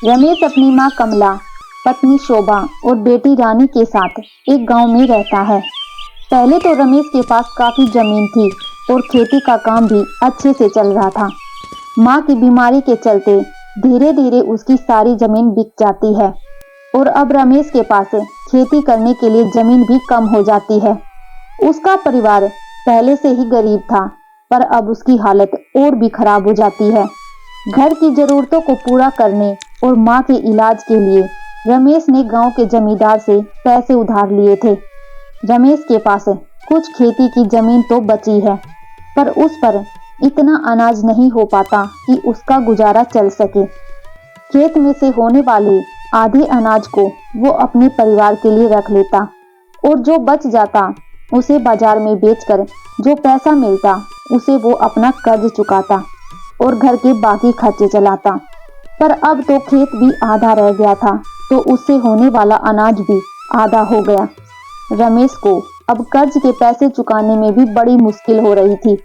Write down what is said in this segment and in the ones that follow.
रमेश अपनी माँ कमला, पत्नी शोभा और बेटी रानी के साथ एक गांव में रहता है। पहले तो रमेश के पास काफी जमीन थी और खेती का काम भी अच्छे से चल रहा था। माँ की बीमारी के चलते धीरे धीरे उसकी सारी जमीन बिक जाती है और अब रमेश के पास खेती करने के लिए जमीन भी कम हो जाती है। उसका परिवार पहले से ही गरीब था, पर अब उसकी हालत और भी खराब हो जाती है। घर की जरूरतों को पूरा करने और माँ के इलाज के लिए रमेश ने गांव के जमींदार से पैसे उधार लिए थे। रमेश के पास कुछ खेती की जमीन तो बची है, पर उस पर इतना अनाज नहीं हो पाता कि उसका गुजारा चल सके। खेत में से होने वाले आधे अनाज को वो अपने परिवार के लिए रख लेता और जो बच जाता उसे बाजार में बेचकर जो पैसा मिलता उसे वो अपना कर्ज चुकाता और घर के बाकी खर्चे चलाता। पर अब तो खेत भी आधा रह गया था, तो उससे होने वाला अनाज भी आधा हो गया। रमेश को अब कर्ज के पैसे चुकाने में भी बड़ी मुश्किल हो रही थी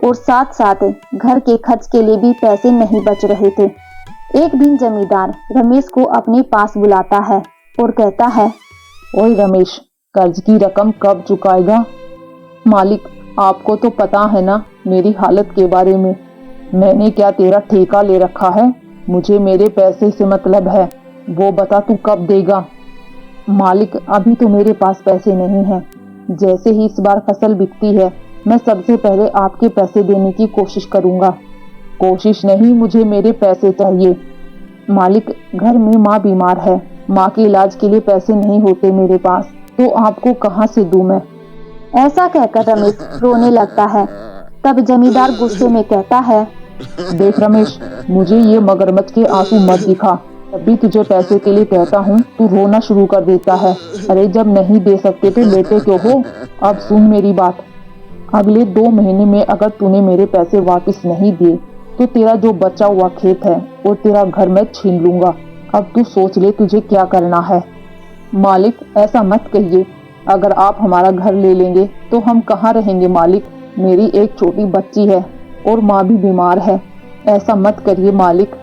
और साथ साथ घर के खर्च के लिए भी पैसे नहीं बच रहे थे। एक दिन जमींदार रमेश को अपने पास बुलाता है और कहता है, ओए रमेश, कर्ज की रकम कब चुकाएगा? मालिक, आपको तो पता है ना मेरी हालत के बारे में। मैंने क्या तेरा ठेका ले रखा है? मुझे मेरे पैसे से मतलब है, वो बता तू कब देगा? मालिक, अभी तो मेरे पास पैसे नहीं हैं। जैसे ही इस बार फसल बिकती है मैं सबसे पहले आपके पैसे देने की कोशिश करूंगा। कोशिश नहीं, मुझे मेरे पैसे चाहिए। मालिक, घर में माँ बीमार है, माँ के इलाज के लिए पैसे नहीं होते मेरे पास, तो आपको कहाँ से दूं मैं? ऐसा कहकर रमेश रोने लगता है। तब जमींदार गुस्से में कहता है, देख रमेश, मुझे ये मगरमच्छ के आंसू मत दिखा। जब भी तुझे पैसे के लिए कहता हूँ तू रोना शुरू कर देता है। अरे जब नहीं दे सकते तो लेते क्यों हो? अब सुन मेरी बात, अगले 2 महीने में अगर तूने मेरे पैसे वापस नहीं दिए तो तेरा जो बचा हुआ खेत है और तेरा घर मैं छीन लूंगा। अब तू सोच ले तुझे क्या करना है। मालिक, ऐसा मत कहिए। अगर आप हमारा घर ले लेंगे तो हम कहाँ रहेंगे मालिक? मेरी एक छोटी बच्ची है और माँ भी बीमार है। ऐसा मत करिए मालिक।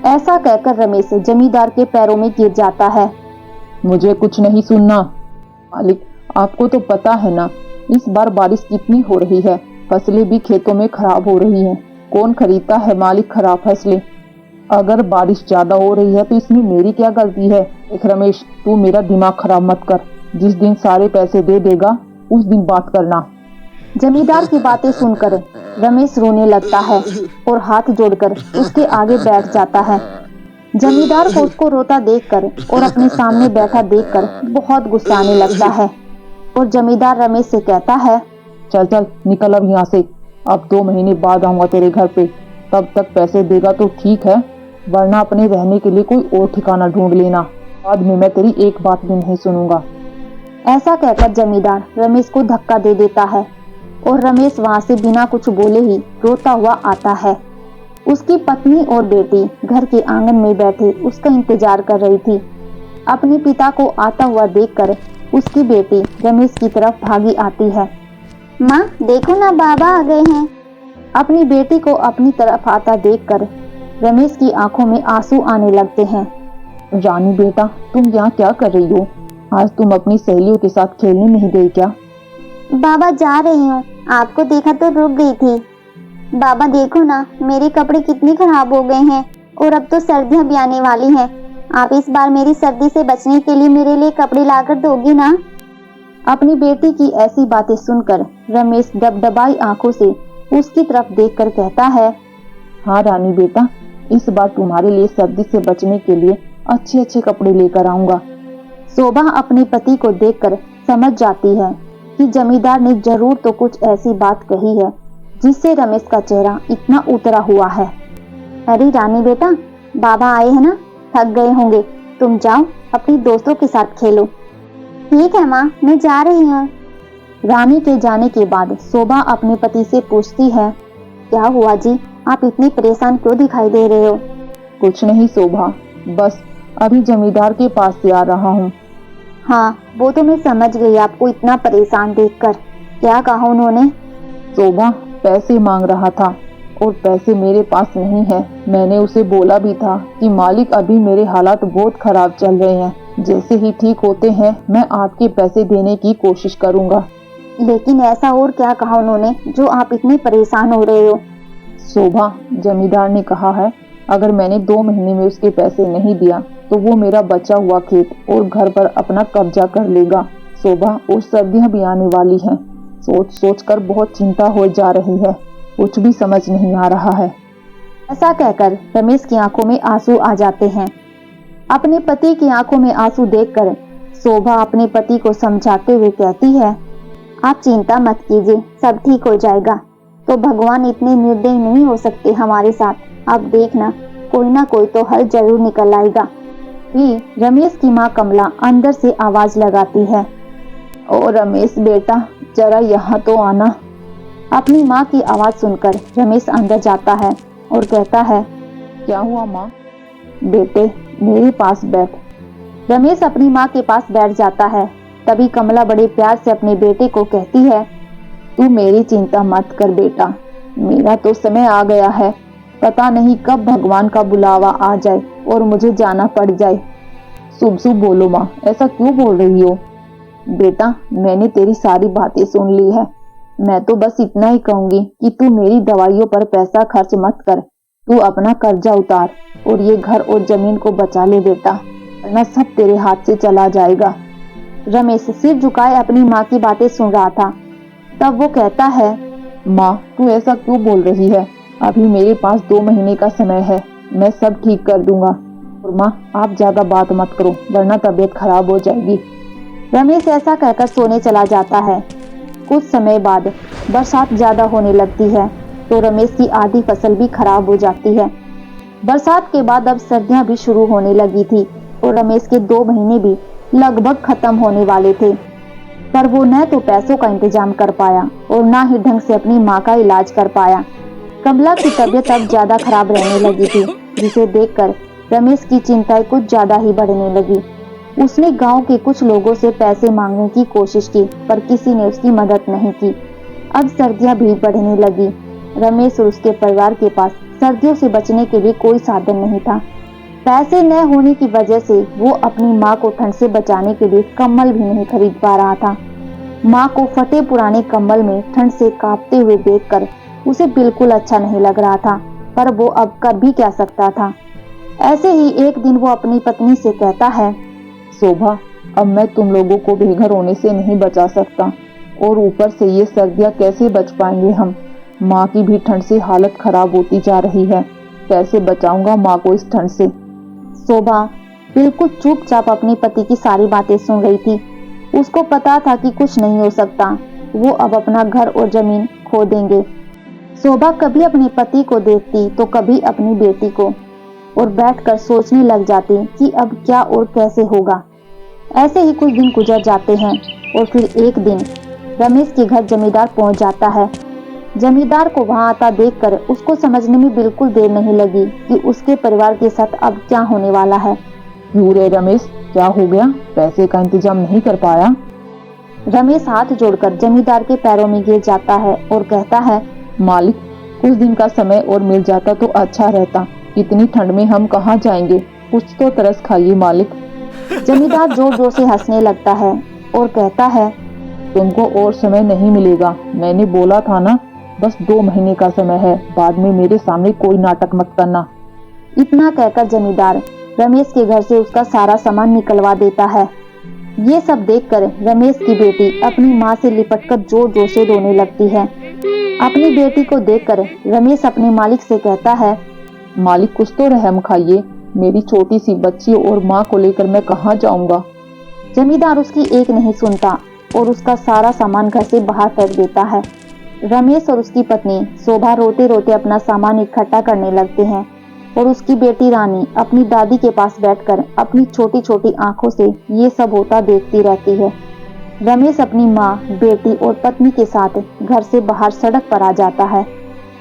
ऐसा कहकर रमेश जमींदार के पैरों में गिर जाता है। मुझे कुछ नहीं सुनना। मालिक, आपको तो पता है ना इस बार बारिश कितनी हो रही है, फसलें भी खेतों में खराब हो रही हैं। कौन खरीदता है मालिक खराब फसलें? अगर बारिश ज्यादा हो रही है तो इसमें मेरी क्या गलती है? देख रमेश, तू मेरा दिमाग खराब मत कर। जिस दिन सारे पैसे दे देगा उस दिन बात करना। जमींदार की बातें सुनकर रमेश रोने लगता है और हाथ जोड़कर उसके आगे बैठ जाता है। जमींदार को उसको रोता देखकर और अपने सामने बैठा देखकर बहुत गुस्सा आने लगता है और जमींदार रमेश से कहता है, चल चल निकल अब यहाँ से। अब 2 महीने बाद आऊंगा तेरे घर पे, तब तक पैसे देगा तो ठीक है, वरना अपने रहने के लिए कोई और ठिकाना ढूंढ लेना। बाद में मैं तेरी एक बात भी नहीं सुनूंगा। ऐसा कहकर जमींदार रमेश को धक्का दे देता है और रमेश वहां से बिना कुछ बोले ही रोता हुआ आता है। उसकी पत्नी और बेटी घर के आंगन में बैठे उसका इंतजार कर रही थी। अपने पिता को आता हुआ देखकर उसकी बेटी रमेश की तरफ भागी आती है। माँ देखो ना, बाबा आ गए हैं। अपनी बेटी को अपनी तरफ आता देखकर रमेश की आंखों में आंसू आने लगते हैं। रानी बेटा, तुम यहाँ क्या कर रही हो? आज तुम अपनी सहेलियों के साथ खेलने नहीं गई क्या? बाबा जा रही हूँ, आपको देखा तो रुक गई थी। बाबा देखो ना, मेरे कपड़े कितने खराब हो गए हैं और अब तो सर्दियाँ भी आने वाली हैं। आप इस बार मेरी सर्दी से बचने के लिए मेरे लिए कपड़े लाकर दोगी ना? अपनी बेटी की ऐसी बातें सुनकर रमेश डबडबाई आंखों से उसकी तरफ देखकर कहता है, हाँ रानी बेटा, इस बार तुम्हारे लिए सर्दी से बचने के लिए अच्छे अच्छे कपड़े लेकर आऊंगा। शोभा अपने पति को देखकर समझ जाती है कि जमींदार ने जरूर तो कुछ ऐसी बात कही है जिससे रमेश का चेहरा इतना उतरा हुआ है। अरे रानी बेटा, बाबा आए हैं ना, थक गए होंगे, तुम जाओ अपनी दोस्तों के साथ खेलो। ठीक है माँ, मैं जा रही हूँ। रानी के जाने के बाद शोभा अपने पति से पूछती है, क्या हुआ जी, आप इतनी परेशान क्यों दिखाई दे रहे हो? कुछ नहीं शोभा, बस अभी जमींदार के पास से आ रहा हूँ। हाँ, वो तो मैं समझ गई आपको इतना परेशान देखकर। क्या कहा उन्होंने? शोभा पैसे मांग रहा था और पैसे मेरे पास नहीं है। मैंने उसे बोला भी था कि मालिक अभी मेरे हालात बहुत खराब चल रहे हैं, जैसे ही ठीक होते हैं मैं आपके पैसे देने की कोशिश करूंगा। लेकिन ऐसा और क्या कहा उन्होंने जो आप इतने परेशान हो रहे हो? शोभा, जमींदार ने कहा है अगर मैंने 2 महीने में उसके पैसे नहीं दिया तो वो मेरा बचा हुआ खेत और घर पर अपना कब्जा कर लेगा। शोभा, और सर्दियां भी आने वाली हैं। सोच सोच कर बहुत चिंता हो जा रही है, कुछ भी समझ नहीं आ रहा है। ऐसा कहकर रमेश की आंखों में आंसू आ जाते हैं। अपने पति की आंखों में आंसू देखकर शोभा अपने पति को समझाते हुए कहती है, आप चिंता मत कीजिए, सब ठीक हो जाएगा। तो भगवान इतने निर्दयी नहीं हो सकते हमारे साथ। आप देखना, कोई ना कोई तो हल जरूर निकल आएगा। भी रमेश की माँ कमला अंदर से आवाज लगाती है, ओ रमेश बेटा, जरा यहाँ तो आना। अपनी माँ की आवाज सुनकर रमेश अंदर जाता है और कहता है, क्या हुआ माँ? बेटे मेरे पास बैठ। रमेश अपनी माँ के पास बैठ जाता है। तभी कमला बड़े प्यार से अपने बेटे को कहती है, तू मेरी चिंता मत कर बेटा, मेरा तो समय आ गया है। पता नहीं कब भगवान का बुलावा आ जाए और मुझे जाना पड़ जाए। शुभ शुभ बोलो माँ, ऐसा क्यों बोल रही हो? बेटा, मैंने तेरी सारी बातें सुन ली है। मैं तो बस इतना ही कहूंगी कि तू मेरी दवाइयों पर पैसा खर्च मत कर। तू अपना कर्जा उतार और ये घर और जमीन को बचा ले बेटा, वरना सब तेरे हाथ से चला जाएगा। रमेश सिर झुकाए अपनी माँ की बातें सुन रहा था। तब वो कहता है, माँ तू ऐसा क्यों बोल रही है? अभी मेरे पास 2 महीने का समय है, मैं सब ठीक कर दूंगा। और माँ आप ज्यादा बात मत करो वरना तबीयत खराब हो जाएगी। रमेश ऐसा कहकर सोने चला जाता है। कुछ समय बाद बरसात ज्यादा होने लगती है तो रमेश की आधी फसल भी खराब हो जाती है। बरसात के बाद अब सर्दियां भी शुरू होने लगी थी और रमेश के 2 महीने भी लगभग खत्म होने वाले थे, पर वो न तो पैसों का इंतजाम कर पाया और न ही ढंग से अपनी माँ का इलाज कर पाया। कमला की तबीयत अब ज्यादा खराब रहने लगी थी, जिसे देखकर रमेश की चिंताएं कुछ ज्यादा ही बढ़ने लगी। उसने गांव के कुछ लोगों से पैसे मांगने की कोशिश की, पर किसी ने उसकी मदद नहीं की। अब सर्दियां भी बढ़ने लगी। रमेश और उसके परिवार के पास सर्दियों से बचने के लिए कोई साधन नहीं था। पैसे न होने की वजह से वो अपनी माँ को ठंड से बचाने के लिए कंबल भी नहीं खरीद पा रहा था। माँ को फटे पुराने कंबल में ठंड से कांपते हुए देखकर उसे बिल्कुल अच्छा नहीं लग रहा था, पर वो अब कर भी क्या सकता था। ऐसे ही एक दिन वो अपनी पत्नी से कहता है, शोभा, अब मैं तुम लोगों को बेघर होने से नहीं बचा सकता, और ऊपर से ये सर्दियां कैसे बच पाएंगे हम? माँ की भी ठंड से हालत खराब होती जा रही है। कैसे बचाऊंगा माँ को इस ठंड से? शोभा बिल्कुल चुपचाप अपने पति की सारी बातें सुन रही थी। उसको पता था कि कुछ नहीं हो सकता, वो अब अपना घर और जमीन खो देंगे। शोभा कभी अपने पति को देखती तो कभी अपनी बेटी को, और बैठकर सोचने लग जाती कि अब क्या और कैसे होगा। ऐसे ही कुछ दिन गुजर जाते हैं और फिर एक दिन रमेश के घर जमींदार पहुंच जाता है। जमींदार को वहां आता देखकर उसको समझने में बिल्कुल देर नहीं लगी कि उसके परिवार के साथ अब क्या होने वाला है। क्यों रे रमेश, क्या हो गया? पैसे का इंतजाम नहीं कर पाया? रमेश हाथ जोड़कर जमींदार के पैरों में गिर जाता है और कहता है, मालिक, कुछ दिन का समय और मिल जाता तो अच्छा रहता। इतनी ठंड में हम कहाँ जाएंगे? कुछ तो तरस खाइए मालिक। जमींदार जोर जोर से हंसने लगता है और कहता है, तुमको और समय नहीं मिलेगा, मैंने बोला था ना, बस 2 महीने का समय है, बाद में मेरे सामने कोई नाटक मत करना। इतना कहकर जमींदार रमेश के घर से उसका सारा सामान निकलवा देता है। ये सब देखकर रमेश की बेटी अपनी माँ से लिपटकर जोर जोर से रोने लगती है। अपनी बेटी को देखकर रमेश अपने मालिक से कहता है, मालिक कुछ तो रहम खाइए, मेरी छोटी सी बच्ची और माँ को लेकर मैं कहाँ जाऊंगा? जमींदार उसकी एक नहीं सुनता और उसका सारा सामान घर से बाहर फेंक देता है। रमेश और उसकी पत्नी शोभा रोते रोते अपना सामान इकट्ठा करने लगते हैं और उसकी बेटी रानी अपनी दादी के पास बैठकर अपनी छोटी छोटी आंखों से ये सब होता देखती रहती है। रमेश अपनी माँ, बेटी और पत्नी के साथ घर से बाहर सड़क पर आ जाता है।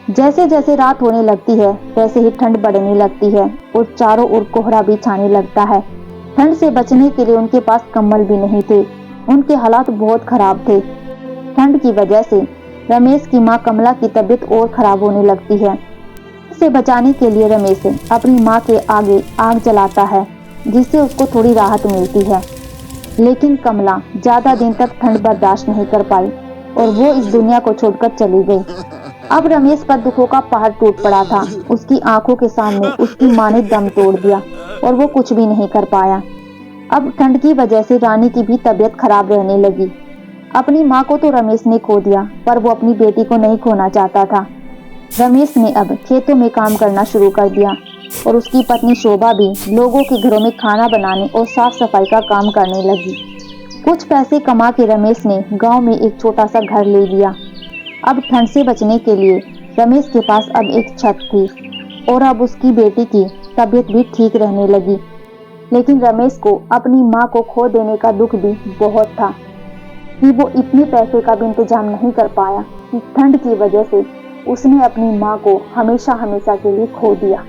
जैसे जैसे रात होने लगती है वैसे ही ठंड बढ़ने लगती है और चारों ओर कोहरा भी छाने लगता है। ठंड से बचने के लिए उनके पास कंबल भी नहीं थे। उनके हालात बहुत खराब थे। ठंड की वजह से रमेश की मां कमला की तबीयत और खराब होने लगती है। उसे बचाने के लिए रमेश अपनी मां के आगे आग जलाता है, जिससे उसको थोड़ी राहत मिलती है। लेकिन कमला ज्यादा दिन तक ठंड बर्दाश्त नहीं कर पाई और वो इस दुनिया को छोड़कर चली गई। अब रमेश पर दुखों का पहाड़ टूट पड़ा था। उसकी आंखों के सामने उसकी मां ने दम तोड़ दिया और वो कुछ भी नहीं कर पाया। अब ठंड की वजह से रानी की भी तबीयत खराब रहने लगी। अपनी मां को तो रमेश ने खो दिया, पर वो अपनी बेटी को नहीं खोना चाहता था। रमेश ने अब खेतों में काम करना शुरू कर दिया और उसकी पत्नी शोभा भी लोगों के घरों में खाना बनाने और साफ सफाई का काम करने लगी। कुछ पैसे कमा के रमेश ने गांव में एक छोटा सा घर ले लिया। अब ठंड से बचने के लिए रमेश के पास अब एक छत थी और अब उसकी बेटी की तबीयत भी ठीक रहने लगी। लेकिन रमेश को अपनी मां को खो देने का दुख भी बहुत था कि वो इतने पैसे का भी इंतजाम नहीं कर पाया कि ठंड की वजह से उसने अपनी मां को हमेशा हमेशा के लिए खो दिया।